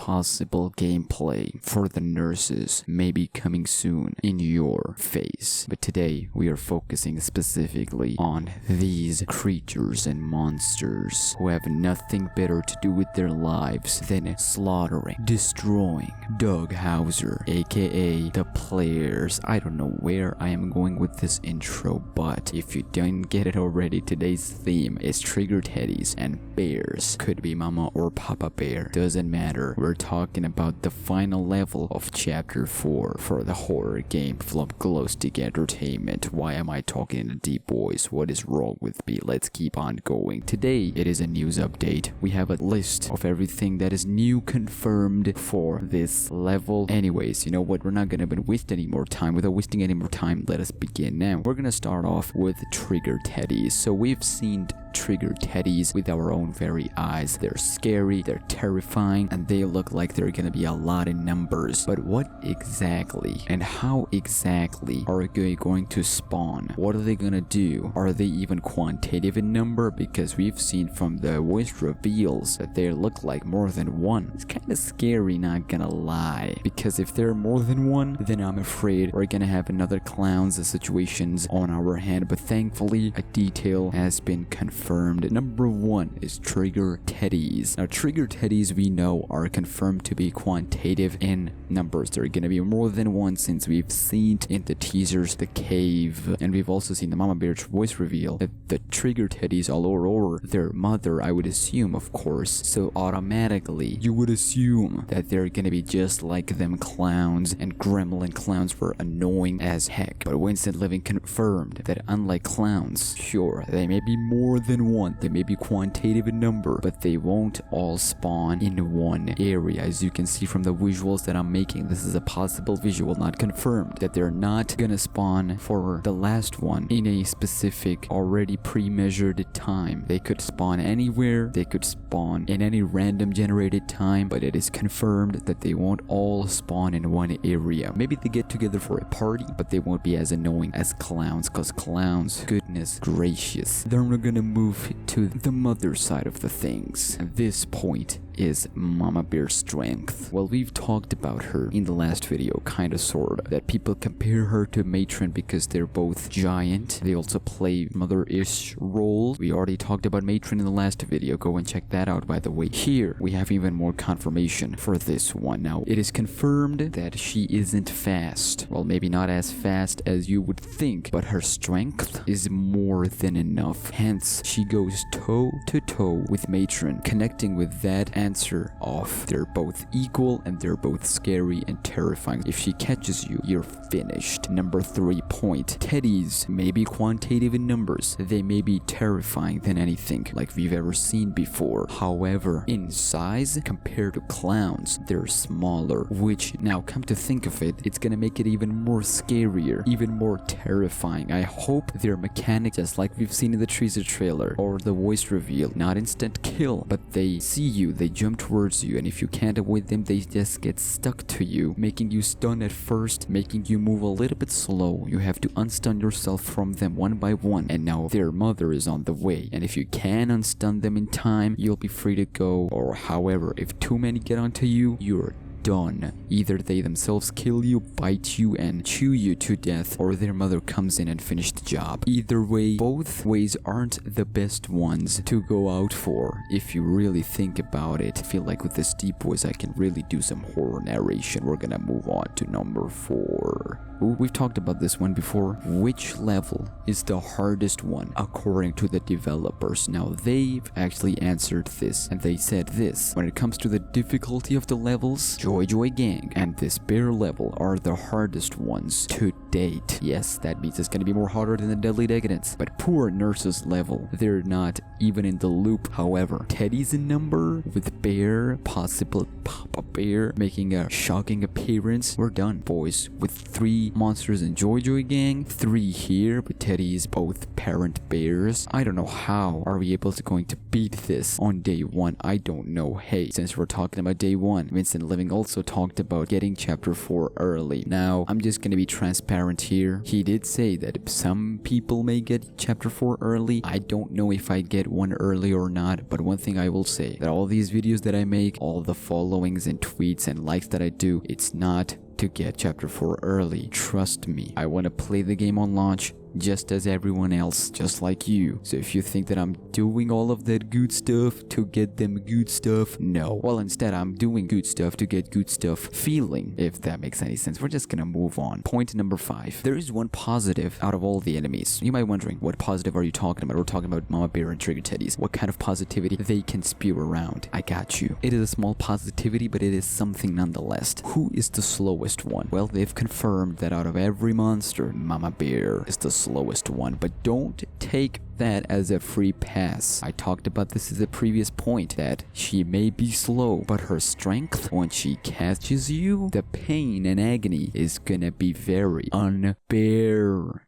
possible gameplay for the nurses may be coming soon in your face. But today we are focusing specifically on these creatures and monsters who have nothing better to do with their lives than slaughtering, destroying Doug Hauser, aka the players. I don't know where I am going with this intro, but if you didn't get it already, today's theme is trigger teddies and bears. Could be mama or papa bear, doesn't matter. We're talking about the final level of chapter 4 for the horror game from Glowstick Entertainment. Why am I talking in a deep voice? What is wrong with me? Let's keep on going. Today it is a news update. We have a list of everything that is new confirmed for this level. Anyways, you know what, we're not gonna waste any more time. Without wasting any more time, let us begin now. We're gonna start off with trigger teddies. So we've seen trigger teddies with our own very eyes. They're scary, they're terrifying, and they look like they're gonna be a lot in numbers. But what exactly and how exactly are they going to spawn? What are they gonna do? Are they even quantitative in number? Because we've seen from the voice reveals that they look like more than one. It's kind of scary, not gonna lie, because if there are more than one, then I'm afraid we're gonna have another clowns situations on our hand. But thankfully a detail has been confirmed. Number 1 is trigger teddies. Now trigger teddies we know are confirmed to be quantitative in numbers. There are gonna be more than one, since we've seen in the teasers the cave, and we've also seen the mama bear's voice reveal that the trigger teddies all over their mother, I would assume, of course. So automatically you would assume that they're gonna be just like them clowns, and gremlin clowns were annoying as heck. But Winston Living confirmed that unlike clowns, sure, they may be more than one, they may be quantitative in number, but they won't all spawn in one area. As you can see from the visuals that I'm making, this is a possible visual, not confirmed, that they're not gonna spawn for the last one in a specific already pre-measured time. They could spawn anywhere, they could spawn in any random generated time, but it is confirmed that they won't all spawn in one area. Maybe they get together for a party, but they won't be as annoying as clowns, because clowns, goodness gracious, they're gonna move to the mother side of the things. At this point is Mama Bear's strength. Well, we've talked about her in the last video, kinda sorta, that people compare her to Matron because they're both giant. They also play mother-ish roles. We already talked about Matron in the last video, go and check that out by the way. Here we have even more confirmation for this one. Now it is confirmed that she isn't fast. Well, maybe not as fast as you would think, but her strength is more than enough. Hence she goes toe to toe with Matron, connecting with that answer of they're both equal and they're both scary and terrifying. If she catches you, you're finished. Number 3 point. Teddies may be quantitative in numbers. They may be terrifying than anything like we've ever seen before. However, in size compared to clowns, they're smaller, which now come to think of it, it's gonna make it even more scarier, even more terrifying. I hope their mechanics, just like we've seen in the teaser trailer or the voice reveal, not instant kill, but they see you, they jump towards you, and if you can't avoid them, they just get stuck to you, making you stun at first, making you move a little bit slow. You have to unstun yourself from them one by one, and now their mother is on the way, and if you can unstun them in time, you'll be free to go. Or however, if too many get onto you, you're done. Either they themselves kill you, bite you, and chew you to death, or their mother comes in and finish the job. Either way, both ways aren't the best ones to go out for if you really think about it. I feel like with this deep voice I can really do some horror narration. We're gonna move on to number 4. Ooh, we've talked about this one before. Which level is the hardest one according to the developers? Now they've actually answered this, and they said this: when it comes to the difficulty of the levels, Joy Gang and this bear level are the hardest ones to date. Yes, that means it's gonna be more harder than the Deadly Decadence, but poor nurses level, they're not even in the loop. However, teddies in number with bear, possible papa bear making a shocking appearance, we're done, boys, with 3 3 monsters in Joy Joy Gang, 3 here with Teddies, both parent bears. I don't know how are we able to going to beat this on day 1. I don't know. Hey, since we're talking about day 1, Vincent Living also talked about getting chapter 4 early. Now, I'm just gonna be transparent here. He did say that some people may get chapter 4 early. I don't know if I get one early or not, but one thing I will say, that all these videos that I make, all the followings and tweets and likes that I do, it's not to get chapter 4 early. Trust me, I want to play the game on launch just as everyone else, just like you. So if you think that I'm doing all of that good stuff to get them good stuff, no. Well, instead I'm doing good stuff to get good stuff feeling, if that makes any sense. We're just gonna move on. Point number 5. There is one positive out of all the enemies. You might be wondering, what positive are you talking about? We're talking about Mama Bear and Trigger Teddies. What kind of positivity they can spew around? I got you. It is a small positivity, but it is something nonetheless. Who is the slowest one? Well, they've confirmed that out of every monster, Mama Bear is the slowest one, but don't take that as a free pass. I talked about this as a previous point, that she may be slow, but her strength, when she catches you, the pain and agony is gonna be very unbearable.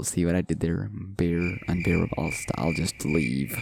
See what I did there? Unbearable. I'll just leave.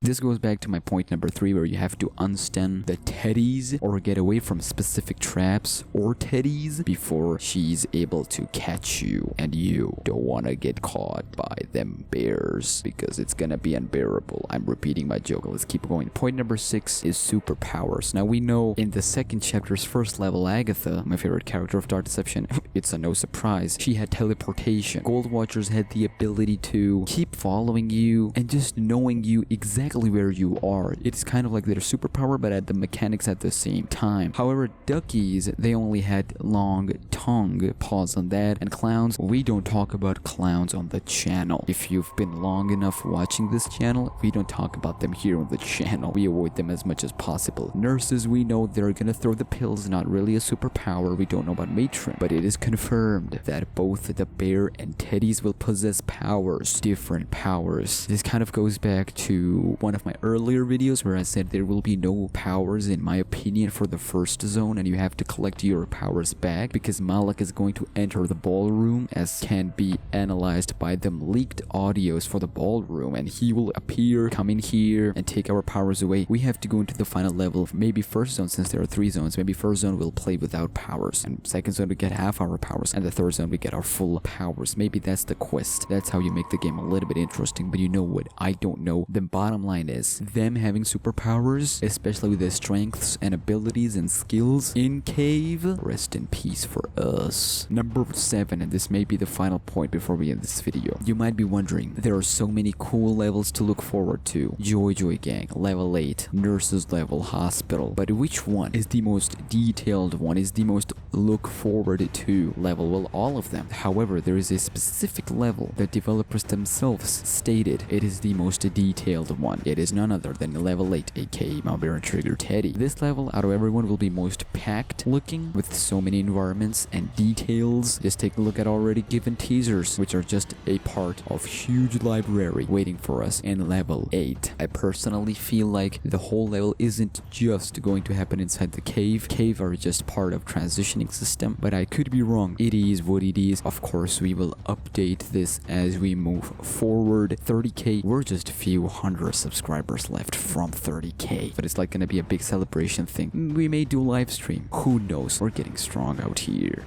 This goes back to my point number 3, where you have to unstun the teddies or get away from specific traps or teddies before she's able to catch you, and you don't want to get caught by them bears because it's gonna be unbearable. I'm repeating my joke. Let's keep going. Point number 6 is superpowers. Now we know in the 2nd chapter's 1st level, Agatha, my favorite character of Dark Deception, it's a no surprise, she had teleportation. Gold Watchers had the ability to keep following you and just knowing you exactly where you are. It's kind of like their superpower, but at the mechanics at the same time. However, duckies, they only had long tongue. Pause on that. And clowns, we don't talk about clowns on the channel. If you've been long enough watching this channel, we don't talk about them here on the channel. We avoid them as much as possible. Nurses, we know they're gonna throw the pills, not really a superpower. We don't know about Matron, but it is confirmed that both the bear and teddies will possess powers, different powers. This kind of goes back to one of my earlier videos where I said there will be no powers in my opinion for the 1st zone, and you have to collect your powers back because Malak is going to enter the ballroom, as can be analyzed by them leaked audios for the ballroom, and he will appear, come in here and take our powers away. We have to go into the final level, maybe 1st zone, since there are 3 zones. Maybe 1st zone will play without powers, and 2nd zone we get half our powers, and the 3rd zone we get our full powers. Maybe that's the quest. That's how you make the game a little bit interesting. But you know what I don't know? The bottom line is, them having superpowers, especially with their strengths and abilities and skills in cave, rest in peace for us. Number 7, and this may be the final point before we end this video. You might be wondering, there are so many cool levels to look forward to. Joy Joy Gang, level 8, Nurses level, Hospital. But which one is the most detailed one, is the most look forward to level? Well, all of them. However, there is a specific level that developers themselves stated it is the most detailed one. It is none other than level 8, aka Mama Bear and Trigger Teddy. This level out of everyone will be most packed looking, with so many environments and details. Just take a look at already given teasers, which are just a part of huge library waiting for us in level 8. I personally feel like the whole level isn't just going to happen inside the cave. Cave are just part of transitioning system, but I could be wrong. It is what it is. Of course, we will update this as we move forward. 30k, we're just a few hundred subscribers left from 30k, but it's like gonna be a big celebration thing. We may do live stream, who knows? We're getting strong out here.